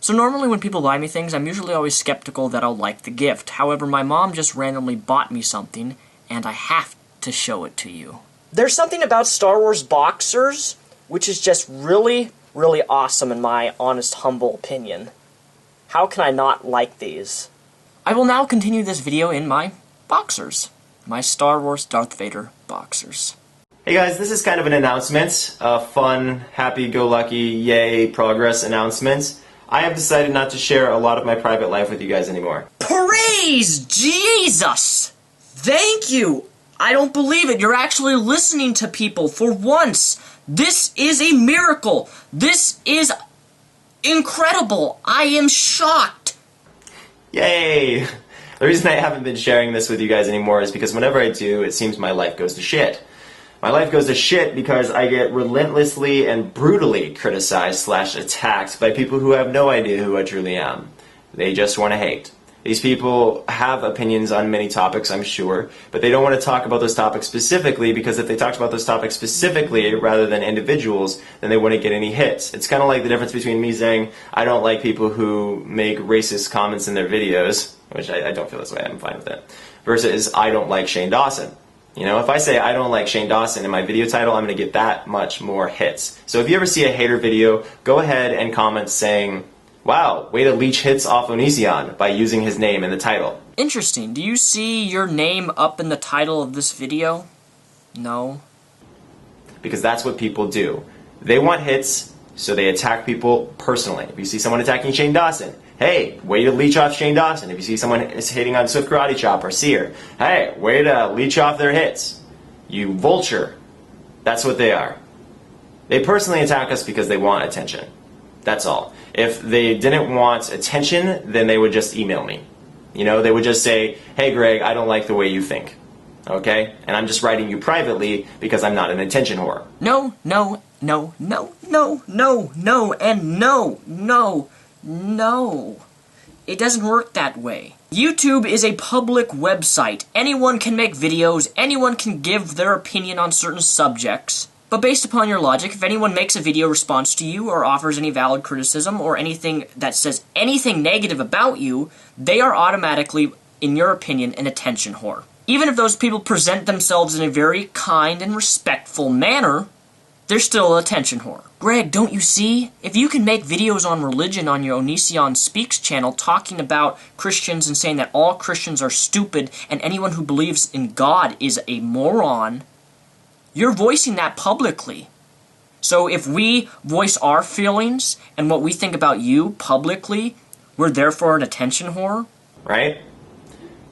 So normally when people buy me things, I'm usually always skeptical that I'll like the gift. However, my mom just randomly bought me something, and I have to show it to you. There's something about Star Wars boxers, which is just really, really awesome in my honest, humble opinion. How can I not like these? I will now continue this video in my boxers. My Star Wars Darth Vader boxers. Hey guys, this is kind of an announcement, a fun, happy-go-lucky, yay, progress announcement. I have decided not to share a lot of my private life with you guys anymore. Praise Jesus! Thank you! I don't believe it. You're actually listening to people for once. This is a miracle. This is incredible. I am shocked. Yay! The reason I haven't been sharing this with you guys anymore is because whenever I do, it seems my life goes to shit. My life goes to shit because I get relentlessly and brutally criticized / attacked by people who have no idea who I truly am. They just want to hate. These people have opinions on many topics, I'm sure, but they don't want to talk about those topics specifically because if they talked about those topics specifically rather than individuals, then they wouldn't get any hits. It's kind of like the difference between me saying I don't like people who make racist comments in their videos, which I don't feel this way, I'm fine with it, versus I don't like Shane Dawson. You know, if I say I don't like Shane Dawson in my video title, I'm going to get that much more hits. So if you ever see a hater video, go ahead and comment saying, wow, way to leech hits off Onision by using his name in the title. Interesting. Do you see your name up in the title of this video? No. Because that's what people do. They want hits, so they attack people personally. If you see someone attacking Shane Dawson, hey, way to leech off Shane Dawson. If you see someone is hitting on Swift Karate Chop or Seer, hey, way to leech off their hits. You vulture. That's what they are. They personally attack us because they want attention. That's all. If they didn't want attention, then they would just email me. You know, they would just say, hey Greg, I don't like the way you think. Okay? And I'm just writing you privately because I'm not an attention whore. No, no, no, no, no, no, no, and no, no, no. It doesn't work that way. YouTube is a public website. Anyone can make videos, anyone can give their opinion on certain subjects. But based upon your logic, if anyone makes a video response to you or offers any valid criticism or anything that says anything negative about you, they are automatically, in your opinion, an attention whore. Even if those people present themselves in a very kind and respectful manner, they're still an attention whore. Greg, don't you see? If you can make videos on religion on your Onision Speaks channel talking about Christians and saying that all Christians are stupid and anyone who believes in God is a moron, you're voicing that publicly. So if we voice our feelings and what we think about you publicly, we're therefore an attention whore? Right?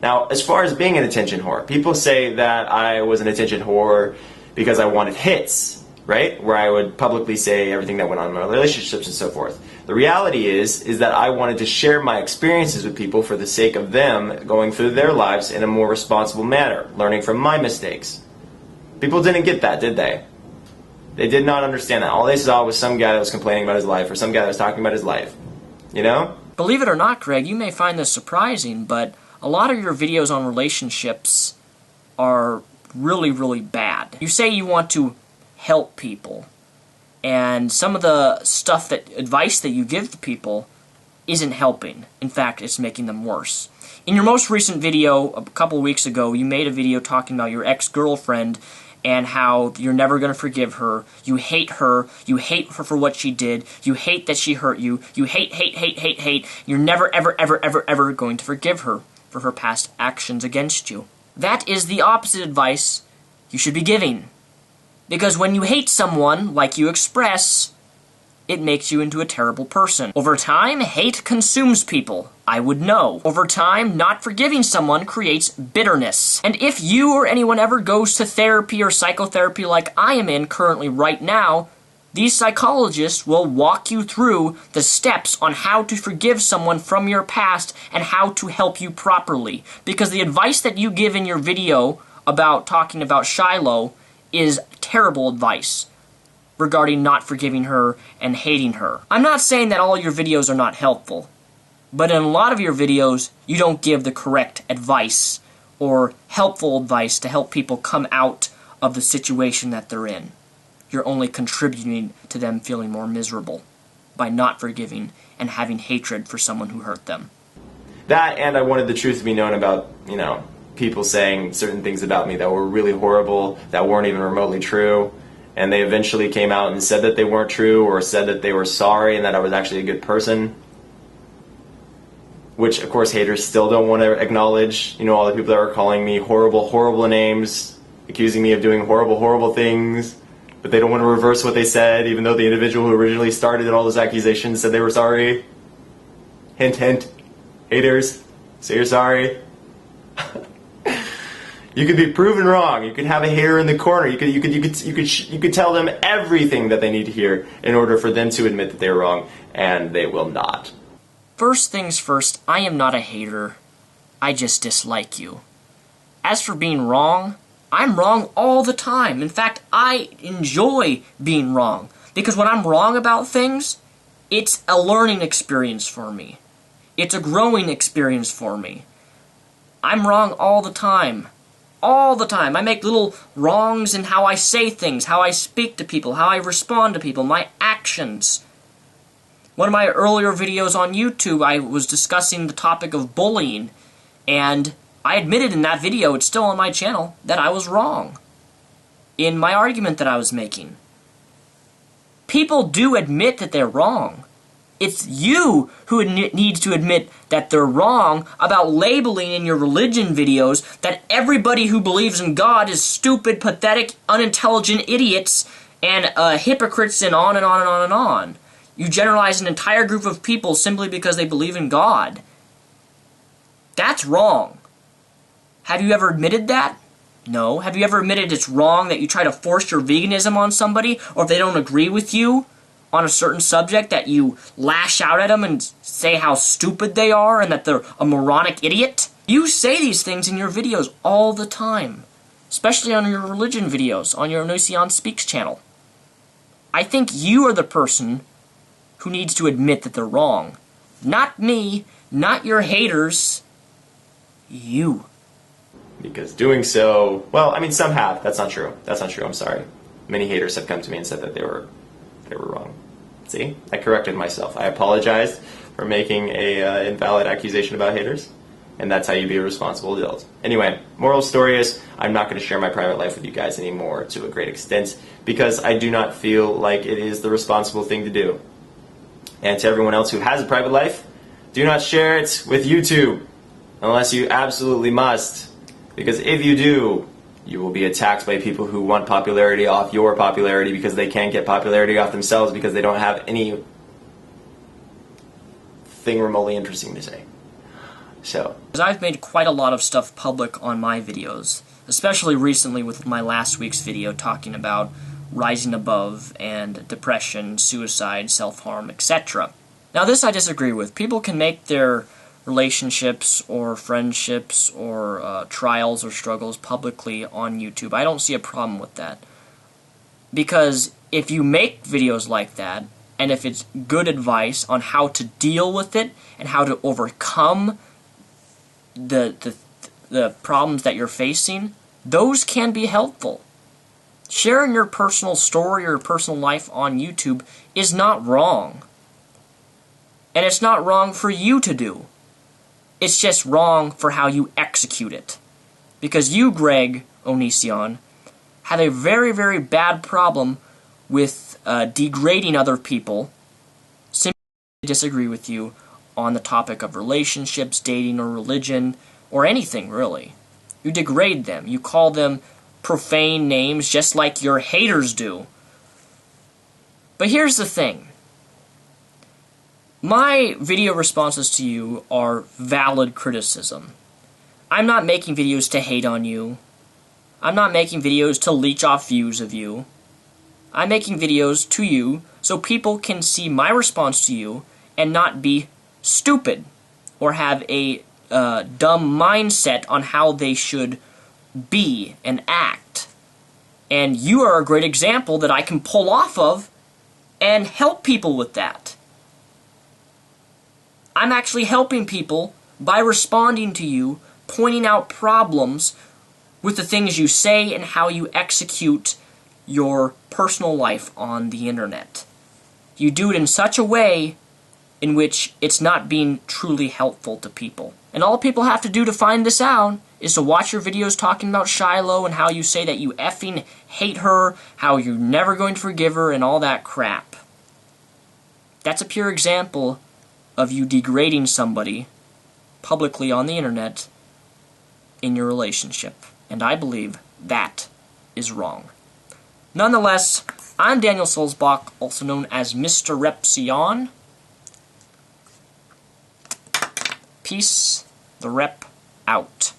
Now, as far as being an attention whore, people say that I was an attention whore because I wanted hits, right? Where I would publicly say everything that went on in my relationships and so forth. The reality is that I wanted to share my experiences with people for the sake of them going through their lives in a more responsible manner, learning from my mistakes. People didn't get that, did they? They did not understand that. All they saw was some guy that was complaining about his life or some guy that was talking about his life. You know? Believe it or not, Greg, you may find this surprising, but a lot of your videos on relationships are really, really bad. You say you want to help people, and some of the advice that you give to people isn't helping. In fact, it's making them worse. In your most recent video, a couple weeks ago, you made a video talking about your ex-girlfriend and how you're never going to forgive her, you hate her for what she did, you hate that she hurt you, you hate, you're never, ever going to forgive her for her past actions against you. That is the opposite advice you should be giving. Because when you hate someone, like you express, it makes you into a terrible person. Over time, hate consumes people. I would know. Over time, not forgiving someone creates bitterness. And if you or anyone ever goes to therapy or psychotherapy like I am in currently right now, these psychologists will walk you through the steps on how to forgive someone from your past and how to help you properly. Because the advice that you give in your video about talking about Shiloh is terrible advice regarding not forgiving her and hating her. I'm not saying that all your videos are not helpful, but in a lot of your videos, you don't give the correct advice or helpful advice to help people come out of the situation that they're in. You're only contributing to them feeling more miserable. by not forgiving and having hatred for someone who hurt them. That, and I wanted the truth to be known about, people saying certain things about me that were really horrible, that weren't even remotely true, and they eventually came out and said that they weren't true, or said that they were sorry and that I was actually a good person. Which, of course, haters still don't want to acknowledge, all the people that are calling me horrible, horrible names, accusing me of doing horrible, horrible things, but they don't want to reverse what they said, even though the individual who originally started all those accusations said they were sorry. Hint, hint. Haters, say you're sorry. You could be proven wrong. You could have a hater in the corner. You could tell them everything that they need to hear in order for them to admit that they're wrong, and they will not. First things first, I am not a hater. I just dislike you. As for being wrong, I'm wrong all the time. In fact, I enjoy being wrong. Because when I'm wrong about things, it's a learning experience for me. It's a growing experience for me. I'm wrong all the time. All the time. I make little wrongs in how I say things, how I speak to people, how I respond to people, my actions. One of my earlier videos on YouTube, I was discussing the topic of bullying, and I admitted in that video, it's still on my channel, that I was wrong in my argument that I was making. People do admit that they're wrong. It's you who needs to admit that they're wrong about labeling in your religion videos that everybody who believes in God is stupid, pathetic, unintelligent idiots and hypocrites and on and on and on and on. You generalize an entire group of people simply because they believe in God. That's wrong. Have you ever admitted that? No. Have you ever admitted it's wrong that you try to force your veganism on somebody, or if they don't agree with you on a certain subject, that you lash out at them and say how stupid they are and that they're a moronic idiot? You say these things in your videos all the time, especially on your religion videos, on your Onision Speaks channel. I think you are the person who needs to admit that they're wrong. Not me, not your haters, you. Because doing so, well, I mean, some have. That's not true. That's not true. I'm sorry. Many haters have come to me and said that they were wrong. See? I corrected myself. I apologized for making a invalid accusation about haters, and that's how you be a responsible adult. Anyway, moral story is, I'm not going to share my private life with you guys anymore to a great extent, because I do not feel like it is the responsible thing to do. And to everyone else who has a private life, do not share it with YouTube, unless you absolutely must. Because if you do, you will be attacked by people who want popularity off your popularity because they can't get popularity off themselves because they don't have anything remotely interesting to say. So, I've made quite a lot of stuff public on my videos, especially recently with my last week's video talking about rising above and depression, suicide, self-harm, etc. Now this I disagree with. People can make their relationships or friendships or trials or struggles publicly on YouTube. I don't see a problem with that. Because if you make videos like that, and if it's good advice on how to deal with it and how to overcome the problems that you're facing, those can be helpful. Sharing your personal story or your personal life on YouTube is not wrong. And it's not wrong for you to do. It's just wrong for how you execute it. Because you, Greg Onision, have a very, very bad problem with degrading other people simply because they disagree with you on the topic of relationships, dating, or religion, or anything, really. You degrade them. You call them profane names just like your haters do. But here's the thing. My video responses to you are valid criticism. I'm not making videos to hate on you. I'm not making videos to leech off views of you. I'm making videos to you so people can see my response to you and not be stupid or have a dumb mindset on how they should be and act. And you are a great example that I can pull off of and help people with that. I'm actually helping people by responding to you, pointing out problems with the things you say and how you execute your personal life on the internet. you do it in such a way in which it's not being truly helpful to people. And all people have to do to find this out is to watch your videos talking about Shiloh and how you say that you effing hate her, how you're never going to forgive her, and all that crap. That's a pure example of you degrading somebody publicly on the internet in your relationship. And I believe that is wrong. Nonetheless, I'm Daniel Sulzbach, also known as Mr. Repsion. Peace, the rep out.